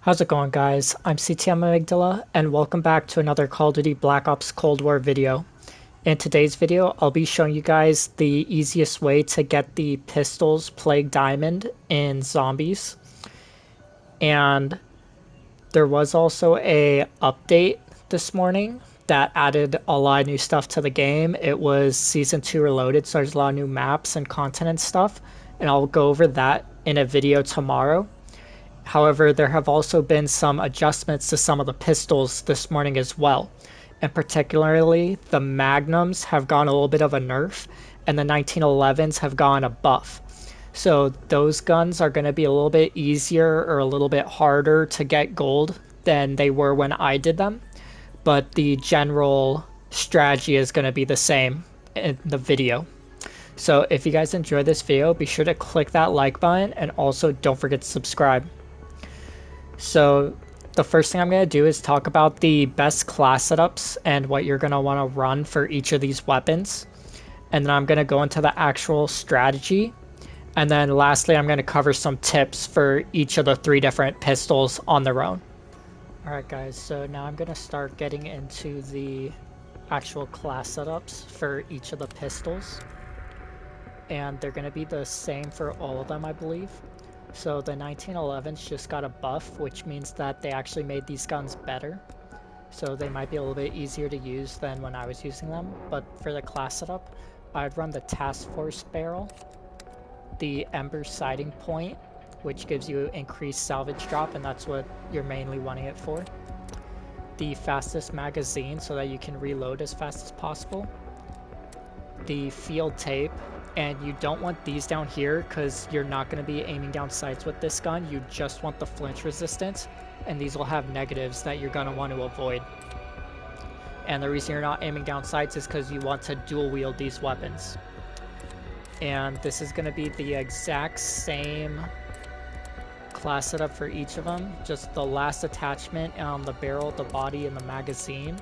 How's it going, guys? I'm CTM Amygdala, and welcome back to another Call of Duty Black Ops Cold War video. In today's video, I'll be showing you guys the easiest way to get the Pistols Plague Diamond in Zombies. And there was also a update this morning that added a lot of new stuff to the game. It was Season 2 Reloaded, so there's a lot of new maps and content and stuff, and I'll go over that in a video tomorrow. However, there have also been some adjustments to some of the pistols this morning as well. And particularly, the Magnums have gone a little bit of a nerf, and the 1911s have gone a buff. So those guns are going to be a little bit easier or a little bit harder to get gold than they were when I did them. But the general strategy is going to be the same in the video. So if you guys enjoyed this video, be sure to click that like button, and also don't forget to subscribe. So the first thing I'm going to do is talk about the best class setups and what you're going to want to run for each of these weapons. And then I'm going to go into the actual strategy. And then lastly, I'm going to cover some tips for each of the 3 different pistols on their own. Alright guys, so now I'm going to start getting into the actual class setups for each of the pistols. And they're going to be the same for all of them, I believe. So the 1911s just got a buff, which means that they actually made these guns better. So they might be a little bit easier to use than when I was using them. But for the class setup, I'd run the Task Force barrel, the Ember Sighting Point, which gives you increased salvage drop, and that's what you're mainly wanting it for. The fastest magazine, so that you can reload as fast as possible. The Field Tape, and you don't want these down here because you're not going to be aiming down sights with this gun. You just want the flinch resistance, and these will have negatives that you're going to want to avoid. And the reason you're not aiming down sights is because you want to dual wield these weapons. And this is going to be the exact same class setup for each of them, just the last attachment on the barrel, the body, and the magazine.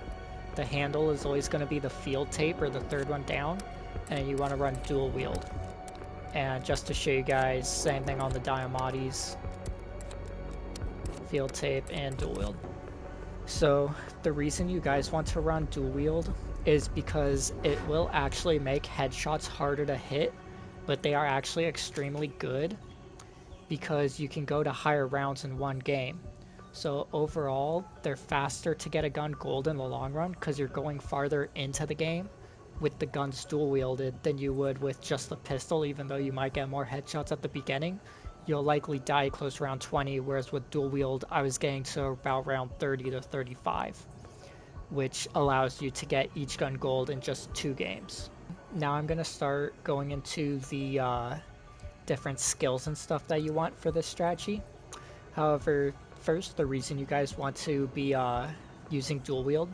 The handle is always going to be the Field Tape, or the third one down, and you want to run dual wield. And just to show you guys, same thing on the Diamattis, Field Tape, and dual wield. So the reason you guys want to run dual wield is because it will actually make headshots harder to hit, but they are actually extremely good because you can go to higher rounds in one game. So overall, they're faster to get a gun gold in the long run because you're going farther into the game with the guns dual wielded than you would with just the pistol. Even though you might get more headshots at the beginning, you'll likely die close around 20, whereas with dual wield I was getting to about around 30 to 35, which allows you to get each gun gold in just 2 games. Now I'm going to start going into the different skills and stuff that you want for this strategy. However, first, the reason you guys want to be using dual wield,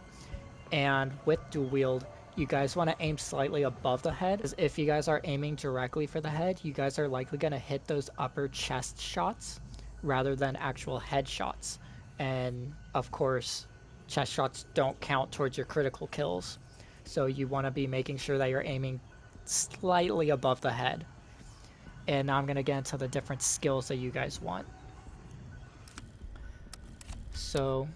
and with dual wield, you guys want to aim slightly above the head. Because if you guys are aiming directly for the head, you guys are likely going to hit those upper chest shots rather than actual head shots. And of course, chest shots don't count towards your critical kills. So you want to be making sure that you're aiming slightly above the head. And now I'm going to get into the different skills that you guys want. So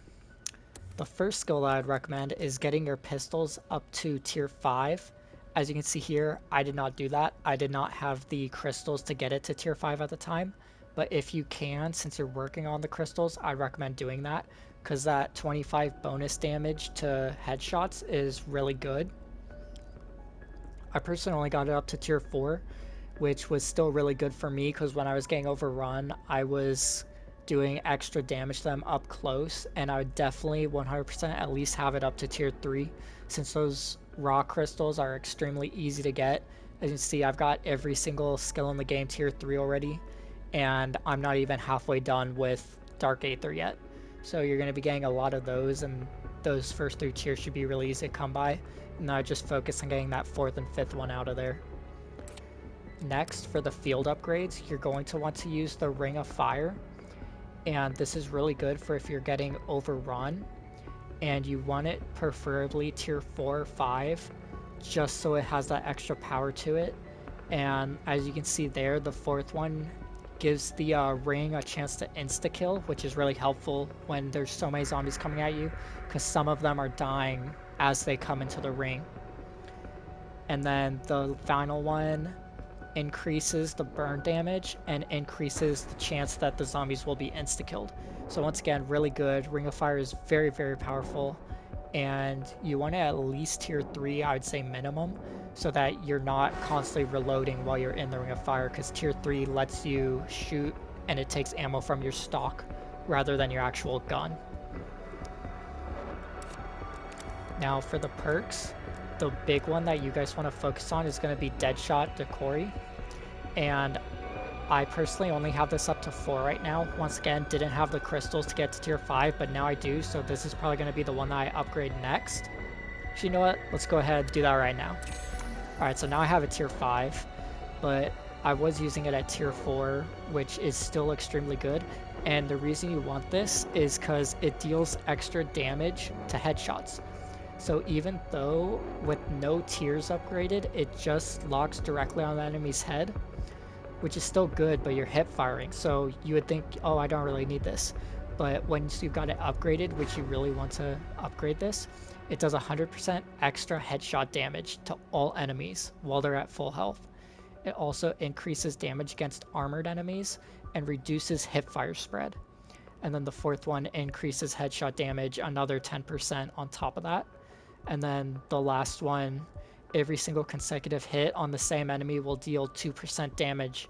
the first skill that I'd recommend is getting your pistols up to tier 5. As you can see here, I did not do that. I did not have the crystals to get it to tier 5 at the time. But if you can, since you're working on the crystals, I recommend doing that, because that 25 bonus damage to headshots is really good. I personally only got it up to tier 4, which was still really good for me, because when I was getting overrun, I was doing extra damage to them up close, and I would definitely 100% at least have it up to tier 3, since those raw crystals are extremely easy to get. As you can see, I've got every single skill in the game tier 3 already, and I'm not even halfway done with Dark Aether yet. So you're going to be getting a lot of those, and those first 3 tiers should be really easy to come by. And I just focus on getting that 4th and 5th one out of there. Next, for the field upgrades, you're going to want to use the Ring of Fire. And this is really good for if you're getting overrun and you want it preferably tier 4 or 5, just so it has that extra power to it. And as you can see there, the 4th one gives the ring a chance to insta-kill, which is really helpful when there's so many zombies coming at you, because some of them are dying as they come into the ring. And then the final one increases the burn damage and increases the chance that the zombies will be insta-killed. So once again, really good. Ring of Fire is very, very powerful, and you want to at least tier 3, I would say minimum, so that you're not constantly reloading while you're in the Ring of Fire, because tier 3 lets you shoot and it takes ammo from your stock rather than your actual gun. Now for the perks, the big one that you guys want to focus on is going to be Deadshot Decoy, and I personally only have this up to 4 right now. Once again, didn't have the crystals to get to tier 5, but now I do, so this is probably going to be the one that I upgrade next. So you know what? Let's go ahead and do that right now. Alright, so now I have a tier 5, but I was using it at tier 4, which is still extremely good. And the reason you want this is because it deals extra damage to headshots. So even though with no tiers upgraded, it just locks directly on the enemy's head, which is still good, but you're hip firing. So you would think, oh, I don't really need this. But once you've got it upgraded, which you really want to upgrade this, it does 100% extra headshot damage to all enemies while they're at full health. It also increases damage against armored enemies and reduces hipfire spread. And then the fourth one increases headshot damage another 10% on top of that. And then the last one, every single consecutive hit on the same enemy will deal 2% damage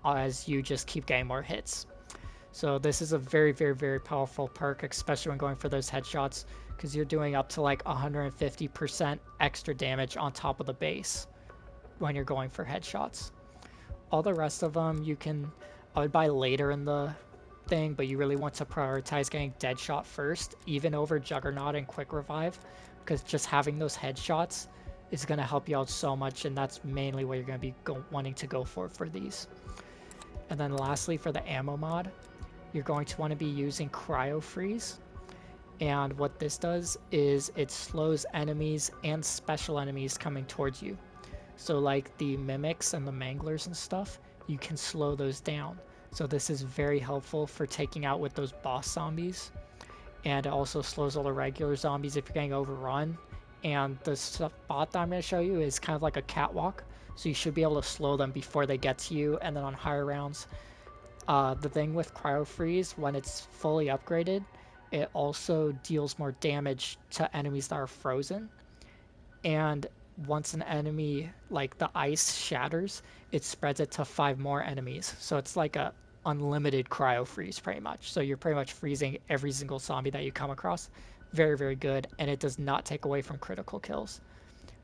as you just keep getting more hits. So this is a very, very, very powerful perk, especially when going for those headshots, because you're doing up to like 150% extra damage on top of the base when you're going for headshots. All the rest of them I would buy later in the thing, but you really want to prioritize getting Deadshot first, even over Juggernaut and Quick Revive, because just having those headshots is going to help you out so much, and that's mainly what you're going to be wanting to go for these. And then lastly, for the ammo mod, you're going to want to be using Cryo Freeze. And what this does is it slows enemies and special enemies coming towards you. So like the mimics and the manglers and stuff, you can slow those down. So this is very helpful for taking out with those boss zombies. And it also slows all the regular zombies if you're getting overrun. And the spot that I'm going to show you is kind of like a catwalk. So you should be able to slow them before they get to you. And then on higher rounds, the thing with Cryo Freeze, when it's fully upgraded, it also deals more damage to enemies that are frozen. And once an enemy, like the ice shatters, it spreads it to 5 more enemies. So it's like a unlimited Cryo Freeze pretty much. So you're pretty much freezing every single zombie that you come across. Very, very good. And it does not take away from critical kills,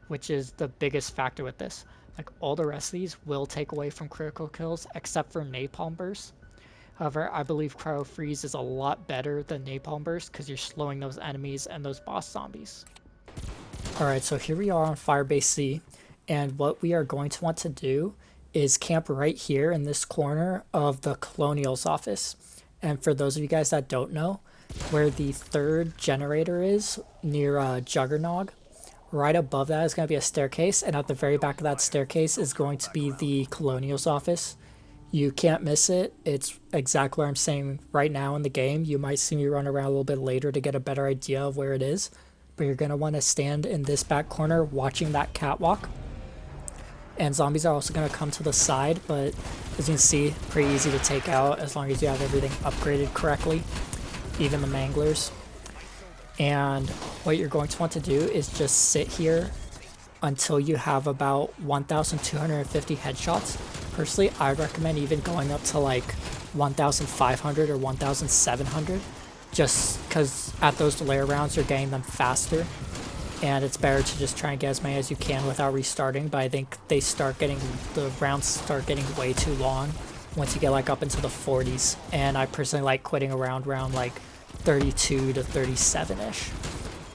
which is the biggest factor with this. Like all the rest of these will take away from critical kills except for Napalm Burst. However, I believe Cryo Freeze is a lot better than Napalm Burst because you're slowing those enemies and those boss zombies. Alright, so here we are on Firebase C, and what we are going to want to do is camp right here in this corner of the Colonial's office. And for those of you guys that don't know, where the 3rd generator is, near Juggernog, right above that is going to be a staircase, and at the very back of that staircase is going to be the Colonial's office. You can't miss it. It's exactly where I'm saying right now in the game. You might see me run around a little bit later to get a better idea of where it is, but you're going to want to stand in this back corner watching that catwalk. And zombies are also going to come to the side, but as you can see, pretty easy to take out as long as you have everything upgraded correctly, even the manglers. And what you're going to want to do is just sit here until you have about 1,250 headshots. Personally, I recommend even going up to like 1,500 or 1,700, just because at those delay rounds you're getting them faster, and it's better to just try and get as many as you can without restarting. But I think the rounds start getting way too long once you get like up into the 40s, and I personally like quitting around like 32 to 37ish,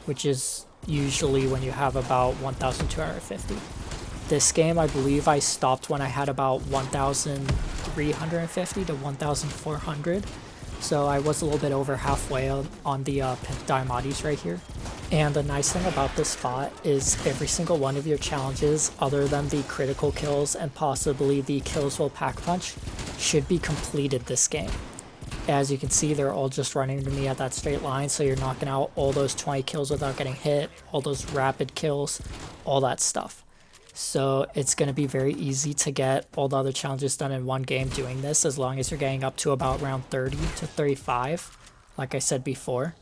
which is usually when you have about 1,250. This game, I believe I stopped when I had about 1,350 to 1,400. So I was a little bit over halfway on the Diamati's right here. And the nice thing about this spot is every single one of your challenges, other than the critical kills and possibly the kills will pack punch, should be completed this game. As you can see, they're all just running to me at that straight line, so you're knocking out all those 20 kills without getting hit, all those rapid kills, all that stuff. So it's going to be very easy to get all the other challenges done in one game doing this, as long as you're getting up to about round 30 to 35, like I said before.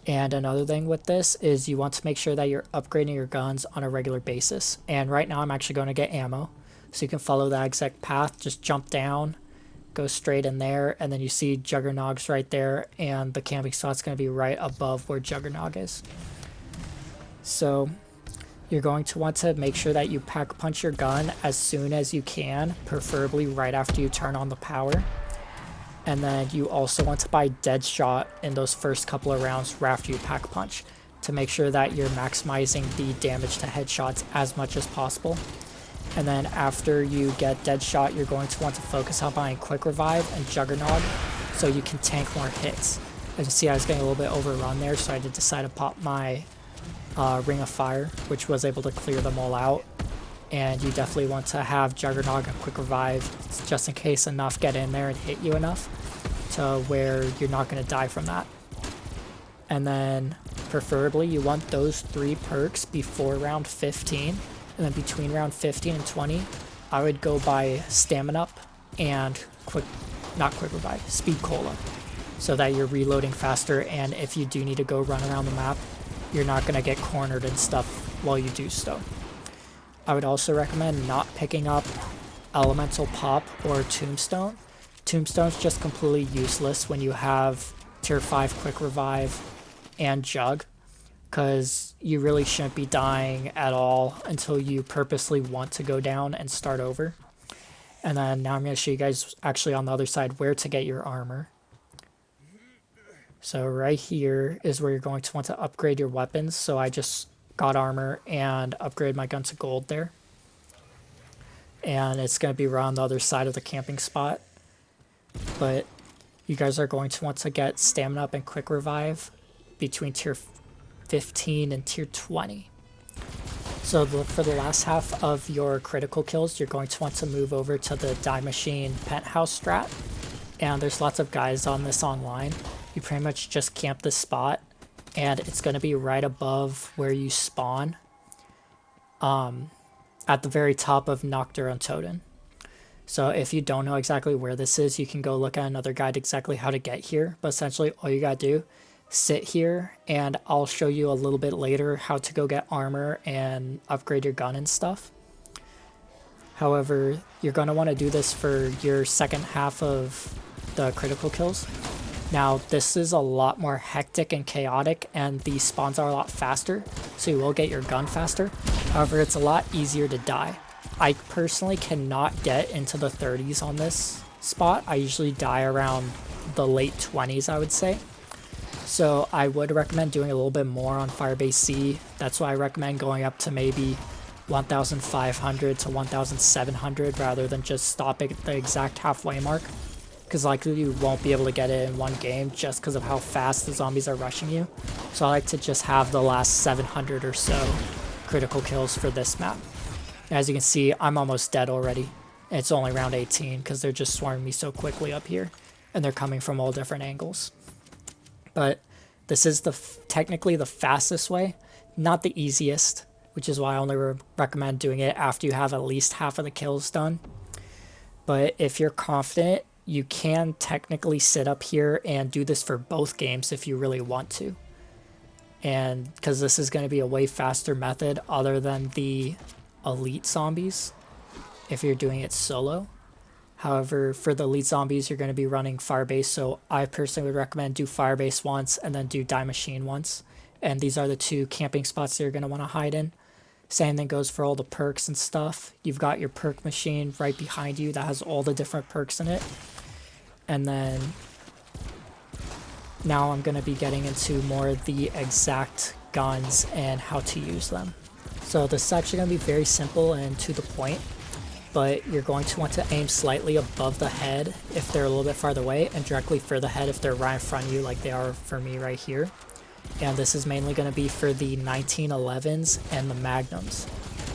And another thing with this is you want to make sure that you're upgrading your guns on a regular basis. And right now I'm actually going to get ammo. So you can follow that exact path, just jump down, go straight in there, and then you see Juggernaut's right there, and the camping spot's going to be right above where Juggernaut is. So you're going to want to make sure that you pack punch your gun as soon as you can, preferably right after you turn on the power. And then you also want to buy dead shot in those first couple of rounds right after you pack punch to make sure that you're maximizing the damage to headshots as much as possible. And then after you get dead shot, you're going to want to focus on buying quick revive and Juggernaut so you can tank more hits. As you see, I was getting a little bit overrun there, so I did decide to pop my Ring of Fire, which was able to clear them all out. And you definitely want to have Juggernaut and quick revive just in case enough get in there and hit you enough to where you're not going to die from that. And then preferably you want those 3 perks before round 15, and then between round 15 and 20 I would go by Stamina Up and Speed Cola, so that you're reloading faster, and if you do need to go run around the map, you're not going to get cornered and stuff while you do so. I would also recommend not picking up Elemental Pop or Tombstone. Tombstone's just completely useless when you have tier 5 quick revive and Jug, because you really shouldn't be dying at all until you purposely want to go down and start over. And then now I'm going to show you guys actually on the other side where to get your armor. So right here is where you're going to want to upgrade your weapons. So I just got armor and upgrade my gun to gold there. And it's going to be right on the other side of the camping spot. But you guys are going to want to get Stamina Up and Quick Revive between tier 15 and tier 20. So for the last half of your critical kills, you're going to want to move over to the Die Machine Penthouse strat. And there's lots of guys on this online. You pretty much just camp this spot, and it's going to be right above where you spawn, at the very top of Noctur Untoden. So if you don't know exactly where this is, you can go look at another guide exactly how to get here. But essentially all you gotta do, sit here, and I'll show you a little bit later how to go get armor and upgrade your gun and stuff. However, you're going to want to do this for your second half of the critical kills. Now, this is a lot more hectic and chaotic, and the spawns are a lot faster, so you will get your gun faster. However, it's a lot easier to die. I personally cannot get into the 30s on this spot. I usually die around the late 20s, I would say. So I would recommend doing a little bit more on Firebase C. That's why I recommend going up to maybe 1,500 to 1,700 rather than just stopping at the exact halfway mark, because likely you won't be able to get it in one game just because of how fast the zombies are rushing you. So I like to just have the last 700 or so critical kills for this map. As you can see, I'm almost dead already. It's only round 18 because they're just swarming me so quickly up here, and they're coming from all different angles. But this is technically the fastest way, not the easiest, which is why I only recommend doing it after you have at least half of the kills done. But if you're confident, you can technically sit up here and do this for both games if you really want to. And because this is going to be a way faster method other than the elite zombies if you're doing it solo. However, for the elite zombies, you're going to be running Firebase, so I personally would recommend do Firebase once and then do Die Machine once. And these are the two camping spots that you're going to want to hide in. Same thing goes for all the perks and stuff. You've got your perk machine right behind you that has all the different perks in it. And then now I'm going to be getting into more of the exact guns and how to use them. So this is actually going to be very simple and to the point, but you're going to want to aim slightly above the head if they're a little bit farther away, and directly for the head if they're right in front of you like they are for me right here. And this is mainly going to be for the 1911s and the Magnums,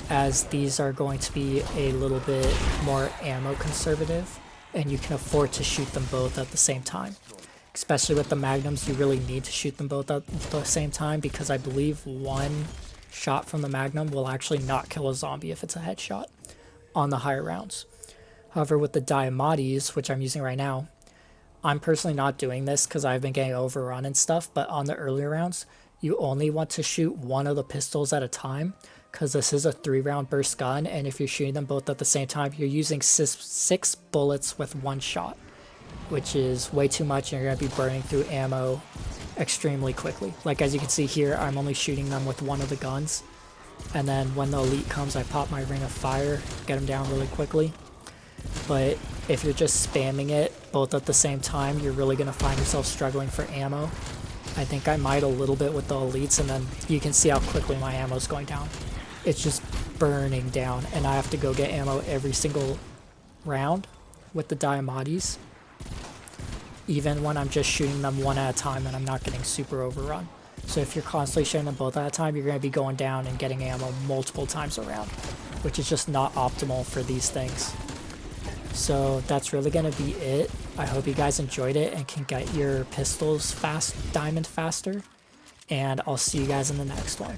as these are going to be a little bit more ammo conservative and you can afford to shoot them both at the same time. Especially with the magnums, you really need to shoot them both at the same time, because I believe one shot from the magnum will actually not kill a zombie if it's a headshot on the higher rounds. However, with the Diamates, which I'm using right now, I'm personally not doing this because I've been getting overrun and stuff, but on the earlier rounds, you only want to shoot one of the pistols at a time, because this is a 3-round burst gun, and if you're shooting them both at the same time, you're using 6 bullets with 1 shot, which is way too much, and you're going to be burning through ammo extremely quickly. Like as you can see here, I'm only shooting them with one of the guns, and then when the elite comes, I pop my ring of fire, get them down really quickly. But if you're just spamming it both at the same time, you're really going to find yourself struggling for ammo. I think I might a little bit with the elites, and then you can see how quickly my ammo is going down. It's just burning down, and I have to go get ammo every single round with the Diamates, even when I'm just shooting them one at a time and I'm not getting super overrun. So if you're constantly shooting them both at a time, you're going to be going down and getting ammo multiple times around, which is just not optimal for these things. So that's really going to be it. I hope you guys enjoyed it and can get your pistols diamond faster, and I'll see you guys in the next one.